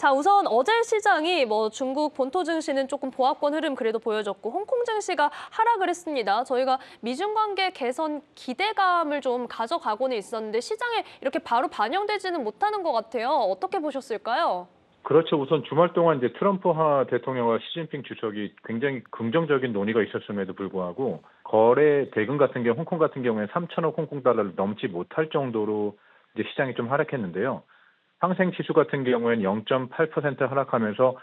자, 우선 어제 시장이 중국 본토 증시는 조금 보합권 흐름 그래도 보여줬고 홍콩 증시가 하락을 했습니다. 저희가 미중 관계 개선 기대감을 좀 가져가고는 있었는데 시장에 이렇게 바로 반영되지는 못하는 것 같아요. 어떻게 보셨을까요? 그렇죠. 우선 주말 동안 이제 트럼프 대통령과 시진핑 주석이 굉장히 긍정적인 논의가 있었음에도 불구하고 거래 대금 같은 경우 홍콩 같은 경우에 3천억 홍콩 달러를 넘지 못할 정도로 이제 시장이 좀 하락했는데요. 상생 지수 같은 경우에는 0.8% 하락하면서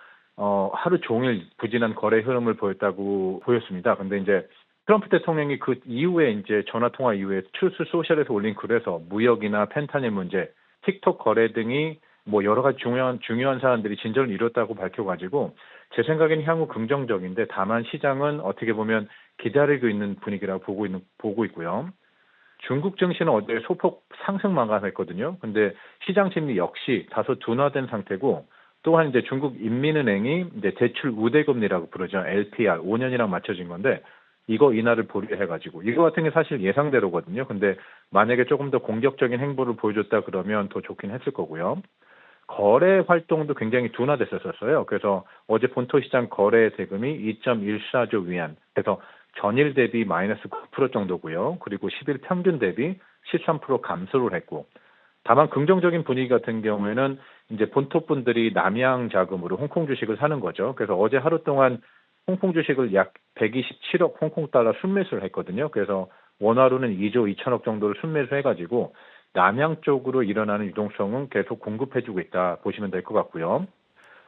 하루 종일 부진한 거래 흐름을 보였다고 보였습니다. 근데 이제 트럼프 대통령이 그 이후에 이제 전화 통화 이후에 트루스 소셜에서 올린 글에서 무역이나 펜타닐 문제, 틱톡 거래 등이 뭐 여러 가지 중요한 사안들이 진전을 이뤘다고 밝혀가지고 제 생각에는 향후 긍정적인데 다만 시장은 어떻게 보면 기다리고 있는 분위기라고 보고 있고요. 중국 증시는 어제 소폭 상승 마감했거든요. 근데 시장 심리 역시 다소 둔화된 상태고 또한 이제 중국 인민은행이 이제 대출 우대금리라고 부르죠. LPR 5년이랑 맞춰진 건데 이거 인하를 보류해가지고 이거 같은 게 사실 예상대로거든요. 근데 만약에 조금 더 공격적인 행보를 보여줬다 그러면 더 좋긴 했을 거고요. 거래 활동도 굉장히 둔화됐었어요. 그래서 어제 본토 시장 거래 대금이 2.14조 위안, 그래서 전일 대비 마이너스 9% 정도고요. 그리고 10일 평균 대비 13% 감소를 했고, 다만 긍정적인 분위기 같은 경우에는 이제 본토 분들이 남양 자금으로 홍콩 주식을 사는 거죠. 그래서 어제 하루 동안 홍콩 주식을 약 127억 홍콩 달러 순매수를 했거든요. 그래서 원화로는 2조 2천억 정도를 순매수 해가지고 남양 쪽으로 일어나는 유동성은 계속 공급해주고 있다 보시면 될 것 같고요.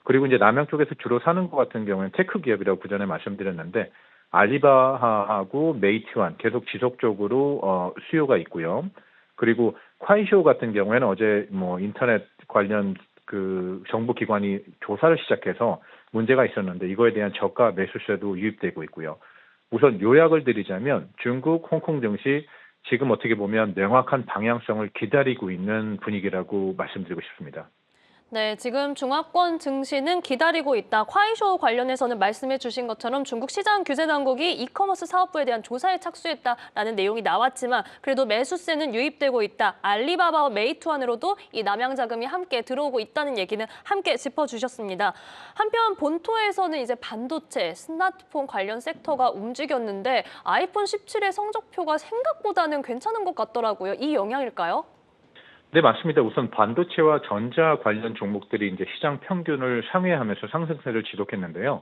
그리고 이제 남양 쪽에서 주로 사는 것 같은 경우는 테크 기업이라고 그전에 말씀드렸는데 알리바바하고 메이트완 계속 지속적으로 수요가 있고요. 그리고 콰이쇼 같은 경우에는 어제 뭐 인터넷 관련 그 정부 기관이 조사를 시작해서 문제가 있었는데 이거에 대한 저가 매수세도 유입되고 있고요. 우선 요약을 드리자면 중국, 홍콩 증시 지금 어떻게 보면 명확한 방향성을 기다리고 있는 분위기라고 말씀드리고 싶습니다. 네, 지금 중화권 증시는 기다리고 있다. 콰이쇼 관련해서는 말씀해 주신 것처럼 중국 시장 규제 당국이 이커머스 사업부에 대한 조사에 착수했다라는 내용이 나왔지만 그래도 매수세는 유입되고 있다. 알리바바와 메이투안으로도 이 남양 자금이 함께 들어오고 있다는 얘기는 함께 짚어주셨습니다. 한편 본토에서는 이제 반도체, 스마트폰 관련 섹터가 움직였는데 아이폰 17의 성적표가 생각보다는 괜찮은 것 같더라고요. 이 영향일까요? 네, 맞습니다. 우선 반도체와 전자 관련 종목들이 이제 시장 평균을 상회하면서 상승세를 지속했는데요.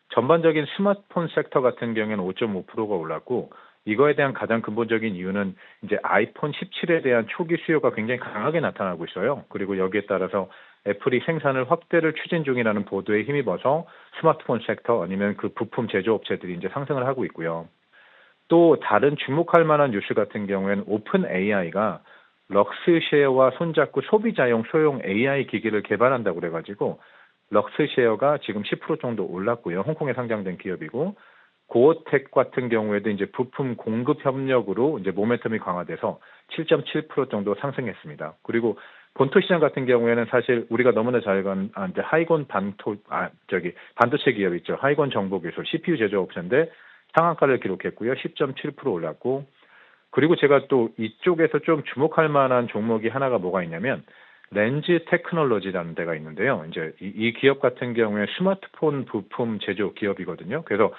전반적인 스마트폰 섹터 같은 경우에는 5.5%가 올랐고, 이거에 대한 가장 근본적인 이유는 이제 아이폰 17에 대한 초기 수요가 굉장히 강하게 나타나고 있어요. 그리고 여기에 따라서 애플이 생산을 확대를 추진 중이라는 보도에 힘입어서 스마트폰 섹터 아니면 그 부품 제조업체들이 이제 상승을 하고 있고요. 또 다른 주목할 만한 뉴스 같은 경우에는 오픈 AI가 럭스쉐어와 손잡고 소비자용 소형 AI 기기를 개발한다고 그래가지고 럭스쉐어가 지금 10% 정도 올랐고요. 홍콩에 상장된 기업이고 고어텍 같은 경우에도 이제 부품 공급 협력으로 이제 모멘텀이 강화돼서 7.7% 정도 상승했습니다. 그리고 본토 시장 같은 경우에는 사실 우리가 너무나 잘 이제 반도체 기업 있죠. 하이건 정보기술 CPU 제조업체인데 상한가를 기록했고요. 10.7% 올랐고 그리고 제가 또 이쪽에서 좀 주목할 만한 종목이 하나가 뭐가 있냐면 렌즈 테크놀로지라는 데가 있는데요. 이제 이 기업 같은 경우에 스마트폰 부품 제조 기업이거든요. 그래서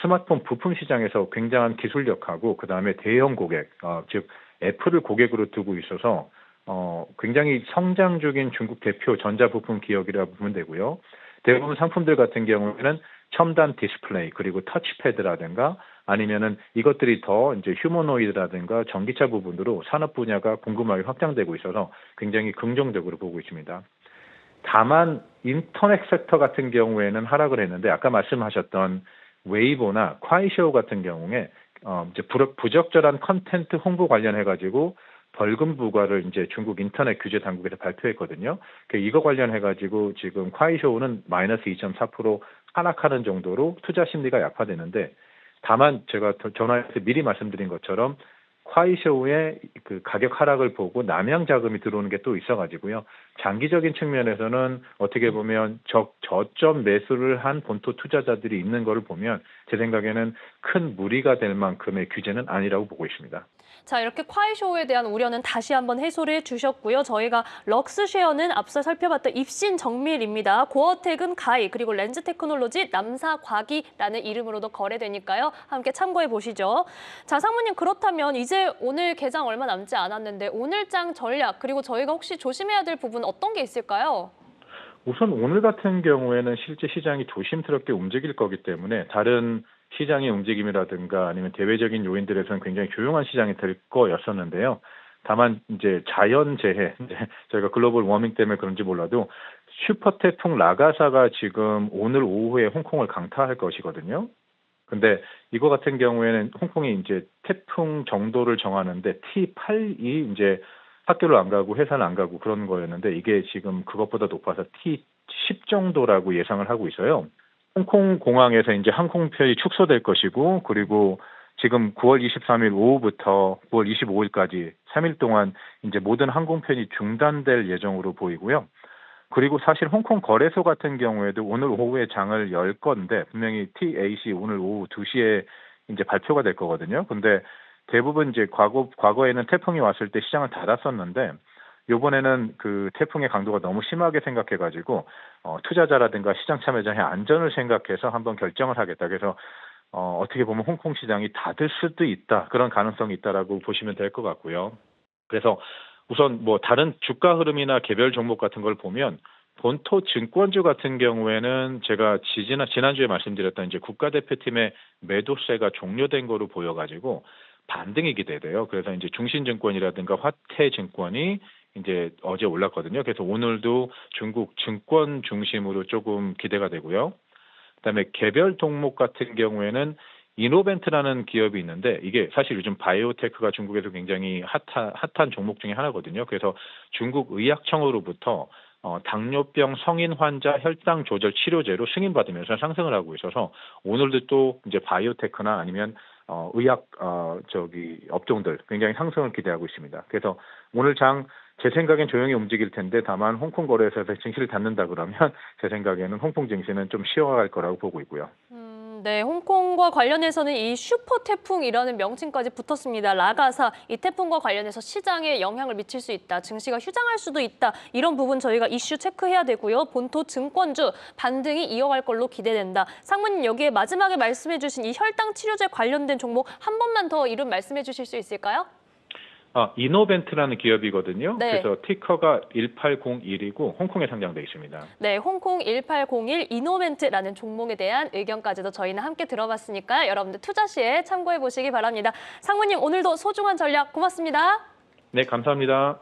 스마트폰 부품 시장에서 굉장한 기술력하고 그다음에 대형 고객, 즉 애플을 고객으로 두고 있어서 굉장히 성장 중인 중국 대표 전자부품 기업이라고 보면 되고요. 대부분 상품들 같은 경우에는 첨단 디스플레이 그리고 터치패드라든가 아니면은 이것들이 더 이제 휴머노이드라든가 전기차 부분으로 산업 분야가 궁금하게 확장되고 있어서 굉장히 긍정적으로 보고 있습니다. 다만 인터넷 섹터 같은 경우에는 하락을 했는데 아까 말씀하셨던 웨이보나 콰이쇼 같은 경우에 이제 부적절한 컨텐트 홍보 관련해 가지고 벌금 부과를 이제 중국 인터넷 규제 당국에서 발표했거든요. 이거 관련해 가지고 지금 콰이쇼는 마이너스 2.4% 하락하는 정도로 투자 심리가 약화되는데 다만 제가 전화해서 미리 말씀드린 것처럼 콰이쇼의 그 가격 하락을 보고 남양 자금이 들어오는 게 또 있어가지고요. 장기적인 측면에서는 어떻게 보면 저점 매수를 한 본토 투자자들이 있는 거를 보면 제 생각에는 큰 무리가 될 만큼의 규제는 아니라고 보고 있습니다. 자, 이렇게 콰이쇼에 대한 우려는 다시 한번 해소를 해주셨고요. 저희가 럭스쉐어는 앞서 살펴봤던 입신 정밀입니다. 고어텍은 가이, 그리고 렌즈테크놀로지 남사과기라는 이름으로도 거래되니까요. 함께 참고해 보시죠. 자, 상무님, 그렇다면 이제 오늘 개장 얼마 남지 않았는데 오늘장 전략, 그리고 저희가 혹시 조심해야 될 부분 어떤 게 있을까요? 우선 오늘 같은 경우에는 실제 시장이 조심스럽게 움직일 거기 때문에 다른 시장의 움직임이라든가 아니면 대외적인 요인들에서는 굉장히 조용한 시장이 될 거였었는데요. 다만 이제 자연재해, 이제 저희가 글로벌 워밍 때문에 그런지 몰라도 슈퍼 태풍 라가사가 지금 오늘 오후에 홍콩을 강타할 것이거든요. 근데 이거 같은 경우에는 홍콩이 이제 태풍 정도를 정하는데 T8이 이제 학교를 안 가고 회사는 안 가고 그런 거였는데 이게 지금 그것보다 높아서 T10 정도라고 예상을 하고 있어요. 홍콩 공항에서 이제 항공편이 축소될 것이고 그리고 지금 9월 23일 오후부터 9월 25일까지 3일 동안 이제 모든 항공편이 중단될 예정으로 보이고요. 그리고 사실 홍콩 거래소 같은 경우에도 오늘 오후에 장을 열 건데 분명히 TAC 오늘 오후 2시에 이제 발표가 될 거거든요. 근데 대부분 이제 과거에는 태풍이 왔을 때 시장을 닫았었는데 이번에는 그 태풍의 강도가 너무 심하게 생각해가지고 투자자라든가 시장 참여자의 안전을 생각해서 한번 결정을 하겠다. 그래서 어떻게 보면 홍콩 시장이 닫을 수도 있다. 그런 가능성이 있다라고 보시면 될 것 같고요. 그래서 우선 뭐 다른 주가 흐름이나 개별 종목 같은 걸 보면 본토 증권주 같은 경우에는 제가 지난주에 말씀드렸던 이제 국가대표팀의 매도세가 종료된 거로 보여가지고 반등이 기대돼요. 그래서 이제 중신증권이라든가 화태증권이 이제 어제 올랐거든요. 그래서 오늘도 중국 증권 중심으로 조금 기대가 되고요. 그다음에 개별 종목 같은 경우에는 이노벤트라는 기업이 있는데 이게 사실 요즘 바이오테크가 중국에서 굉장히 핫한 종목 중에 하나거든요. 그래서 중국 의약청으로부터 당뇨병 성인 환자 혈당 조절 치료제로 승인받으면서 상승을 하고 있어서 오늘도 또 이제 바이오테크나 아니면 의학 업종들 굉장히 상승을 기대하고 있습니다. 그래서 오늘 장 제 생각엔 조용히 움직일 텐데 다만 홍콩 거래소에서 증시를 닫는다 그러면 제 생각에는 홍콩 증시는 좀 쉬어갈 거라고 보고 있고요. 네, 홍콩과 관련해서는 이 슈퍼 태풍이라는 명칭까지 붙었습니다. 라가사, 이 태풍과 관련해서 시장에 영향을 미칠 수 있다, 증시가 휴장할 수도 있다, 이런 부분 저희가 이슈 체크해야 되고요. 본토 증권주 반등이 이어갈 걸로 기대된다. 상무님, 여기에 마지막에 말씀해 주신 이 혈당 치료제 관련된 종목 한 번만 더 이름 말씀해 주실 수 있을까요? 이노벤트라는 기업이거든요. 네. 그래서 티커가 1801이고 홍콩에 상장돼 있습니다. 네, 홍콩 1801 이노벤트라는 종목에 대한 의견까지도 저희는 함께 들어봤으니까요. 여러분들 투자 시에 참고해 보시기 바랍니다. 상무님, 오늘도 소중한 전략 고맙습니다. 네, 감사합니다.